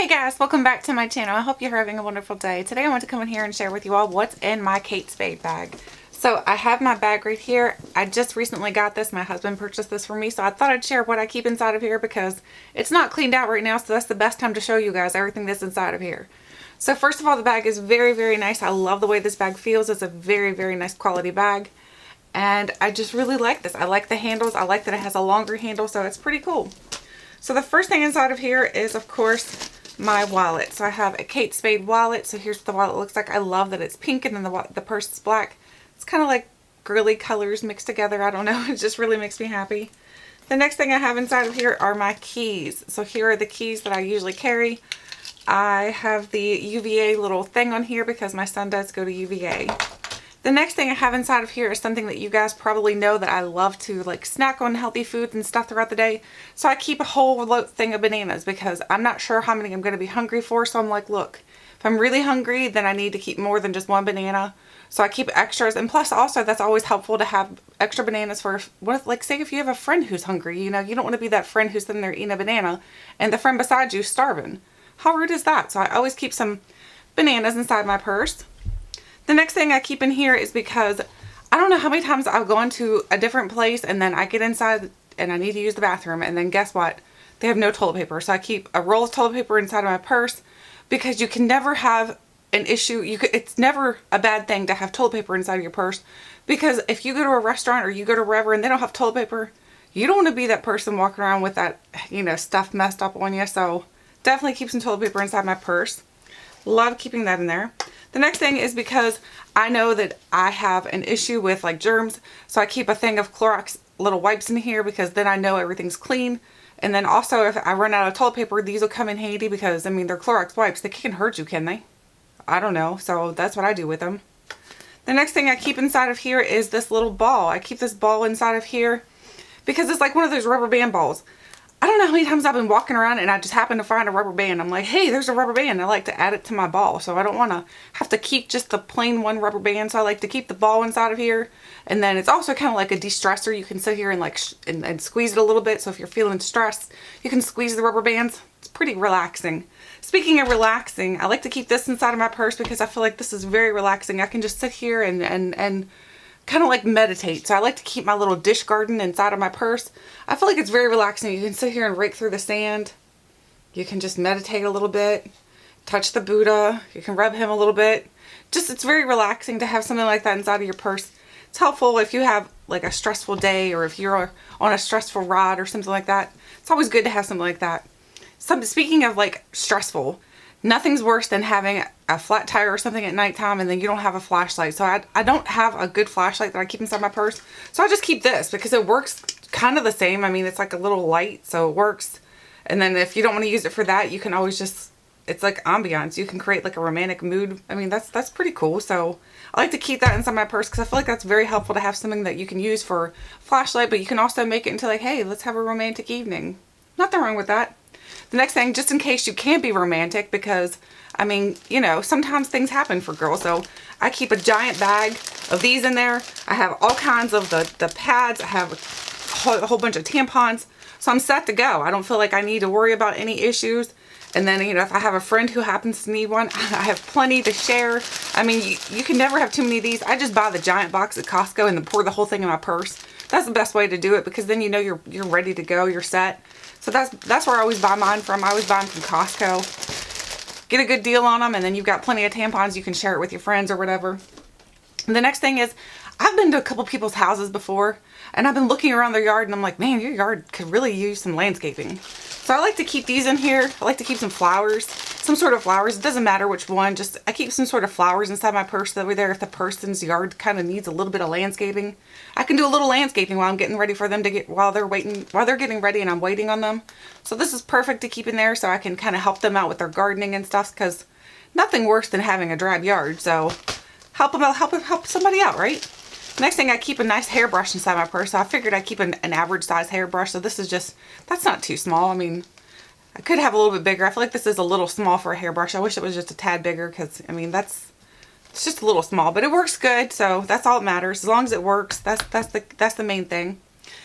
Hey guys, welcome back to my channel. I hope you're having a wonderful day. Today I want to come in here and share with you all what's in my Kate Spade bag. So I have my bag right here. I just recently got this. My husband purchased this for me, so I thought I'd share what I keep inside of here because it's not cleaned out right now, so that's the best time to show you guys everything that's inside of here. So first of all, the bag is very, very nice. I love the way this bag feels. It's a very, very nice quality bag. And I just really like this. I like the handles. I like that it has a longer handle, so it's pretty cool. So the first thing inside of here is, of course, my wallet. So I have a Kate Spade wallet. So here's what the wallet looks like. I love that it's pink and then the purse is black. It's kind of like girly colors mixed together. I don't know. It just really makes me happy. The next thing I have inside of here are my keys. So here are the keys that I usually carry. I have the UVA little thing on here because my son does go to UVA. The next thing I have inside of here is something that you guys probably know that I love to like snack on healthy foods and stuff throughout the day. So I keep a whole thing of bananas because I'm not sure how many I'm going to be hungry for. So I'm like, look, if I'm really hungry, then I need to keep more than just one banana. So I keep extras. And plus also that's always helpful to have extra bananas for, what if, like say if you have a friend who's hungry, you know, you don't want to be that friend who's sitting there eating a banana and the friend beside you is starving. How rude is that? So I always keep some bananas inside my purse. The next thing I keep in here is because I don't know how many times I've gone to a different place and then I get inside and I need to use the bathroom and then guess what? They have no toilet paper. So I keep a roll of toilet paper inside of my purse because you can never have an issue. It's never a bad thing to have toilet paper inside of your purse because if you go to a restaurant or you go to wherever and they don't have toilet paper, you don't want to be that person walking around with that, you know, stuff messed up on you. So definitely keep some toilet paper inside my purse. Love keeping that in there. The next thing is because I know that I have an issue with like germs, so I keep a thing of Clorox little wipes in here because then I know everything's clean. And then also if I run out of toilet paper, these will come in handy because I mean they're Clorox wipes. They can't hurt you, can they? I don't know. So that's what I do with them. The next thing I keep inside of here is this little ball. I keep this ball inside of here because it's like one of those rubber band balls. I don't know how many times I've been walking around and I just happen to find a rubber band. I'm like, hey, there's a rubber band. I like to add it to my ball. So I don't want to have to keep just the plain one rubber band. So I like to keep the ball inside of here. And then it's also kind of like a de-stressor. You can sit here and like and squeeze it a little bit. So if you're feeling stressed, you can squeeze the rubber bands. It's pretty relaxing. Speaking of relaxing, I like to keep this inside of my purse because I feel like this is very relaxing. I can just sit here and kind of like meditate. So I like to keep my little dish garden inside of my purse. I feel like it's very relaxing. You can sit here and rake through the sand. You can just meditate a little bit, touch the Buddha. You can rub him a little bit. Just, it's very relaxing to have something like that inside of your purse. It's helpful if you have like a stressful day or if you're on a stressful ride or something like that. It's always good to have something like that. Speaking of like stressful, nothing's worse than having a flat tire or something at nighttime and then you don't have a flashlight. So I don't have a good flashlight that I keep inside my purse. So I just keep this because it works kind of the same. I mean, it's like a little light, so it works. And then if you don't want to use it for that, you can always just, it's like ambiance. You can create like a romantic mood. I mean, that's pretty cool. So I like to keep that inside my purse because I feel like that's very helpful to have something that you can use for a flashlight, but you can also make it into like, hey, let's have a romantic evening. Nothing wrong with that. The next thing, just in case you can't be romantic, because, I mean, you know, sometimes things happen for girls. So I keep a giant bag of these in there. I have all kinds of the pads. I have a whole bunch of tampons. So I'm set to go. I don't feel like I need to worry about any issues. And then, you know, if I have a friend who happens to need one, I have plenty to share. I mean, you can never have too many of these. I just buy the giant box at Costco and then pour the whole thing in my purse. That's the best way to do it because then you know you're ready to go. You're set. So that's where I always buy mine from. I always buy them from Costco. Get a good deal on them and then you've got plenty of tampons. You can share it with your friends or whatever. And the next thing is, I've been to a couple people's houses before and I've been looking around their yard and I'm like, man, your yard could really use some landscaping. So I like to keep these in here. I like to keep some flowers, some sort of flowers. It doesn't matter which one, just I keep some sort of flowers inside my purse. That way there, if the person's yard kind of needs a little bit of landscaping, I can do a little landscaping while I'm getting ready for them to get, while they're getting ready and I'm waiting on them. So this is perfect to keep in there so I can kind of help them out with their gardening and stuff because nothing worse than having a drab yard. So help them out, help somebody out, right? Next thing, I keep a nice hairbrush inside my purse. So I figured I'd keep an average size hairbrush. So this is just, that's not too small. I mean, I could have a little bit bigger. I feel like this is a little small for a hairbrush. I wish it was just a tad bigger because, I mean, it's just a little small, but it works good. So that's all that matters. As long as it works, that's the main thing.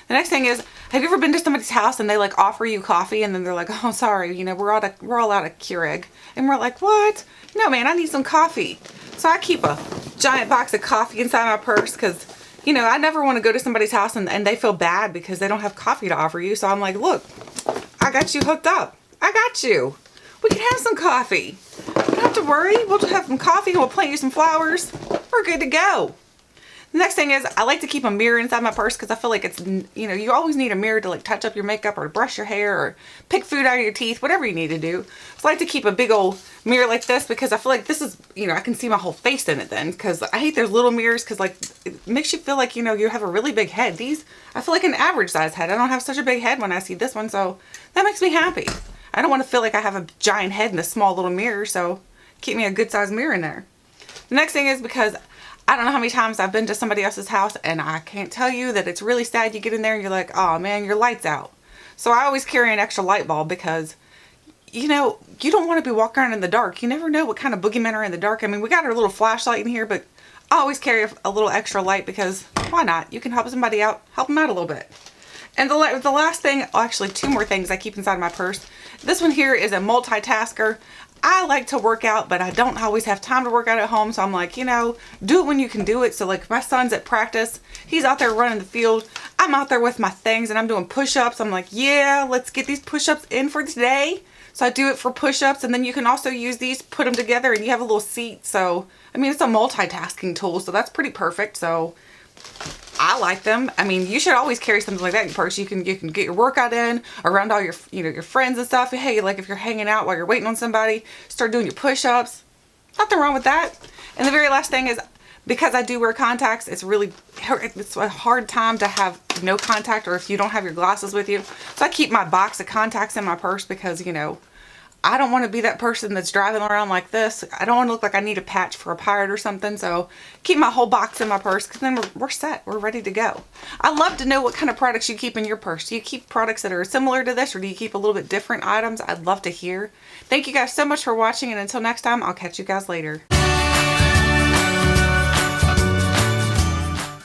The next thing is Have you ever been to somebody's house and they like offer you coffee and then they're like, oh, sorry, you know, we're all out of Keurig. And we're like, what? No, man, I need some coffee. So I keep a giant box of coffee inside my purse because, you know, I never want to go to somebody's house and they feel bad because they don't have coffee to offer you. So I'm like, look, I got you hooked up. I got you. We can have some coffee. You don't have to worry. We'll just have some coffee and we'll plant you some flowers. We're good to go. The next thing is I like to keep a mirror inside my purse because I feel like it's, you know, you always need a mirror to like touch up your makeup or brush your hair or pick food out of your teeth, whatever you need to do. So I like to keep a big old mirror like this because I feel like this is, you know, I can see my whole face in it then, because I hate those little mirrors because like it makes you feel like, you know, you have a really big head. These, I feel like an average size head. I don't have such a big head when I see this one, so that makes me happy. I don't want to feel like I have a giant head in a small little mirror, so keep me a good size mirror in there. The next thing is because I don't know how many times I've been to somebody else's house and I can't tell you that it's really sad. You get in there and you're like, oh man, your light's out. So I always carry an extra light bulb because, you know, you don't want to be walking around in the dark. You never know what kind of boogeymen are in the dark. I mean, we got our little flashlight in here, but I always carry a little extra light because why not? You can help somebody out, help them out a little bit. And the last thing, actually 2 more things I keep inside my purse. This one here is a multitasker. I like to work out, but I don't always have time to work out at home. So I'm like, you know, do it when you can do it. So like my son's at practice. He's out there running the field. I'm out there with my things and I'm doing push-ups. I'm like, yeah, let's get these push-ups in for today. So I do it for push-ups, and then you can also use these, put them together, and you have a little seat. So, I mean, it's a multitasking tool, so that's pretty perfect. So I like them. I mean, you should always carry something like that in your purse. You can get your workout in around all your, you know, your friends and stuff. Hey, like if you're hanging out while you're waiting on somebody, start doing your push-ups. Nothing wrong with that. And the very last thing is, because I do wear contacts, it's a hard time to have no contact, or if you don't have your glasses with you. So I keep my box of contacts in my purse because, you know, I don't want to be that person that's driving around like this. I don't want to look like I need a patch for a pirate or something. So keep my whole box in my purse because then we're set. We're ready to go. I love to know what kind of products you keep in your purse. Do you keep products that are similar to this, or do you keep a little bit different items? I'd love to hear. Thank you guys so much for watching, and until next time, I'll catch you guys later.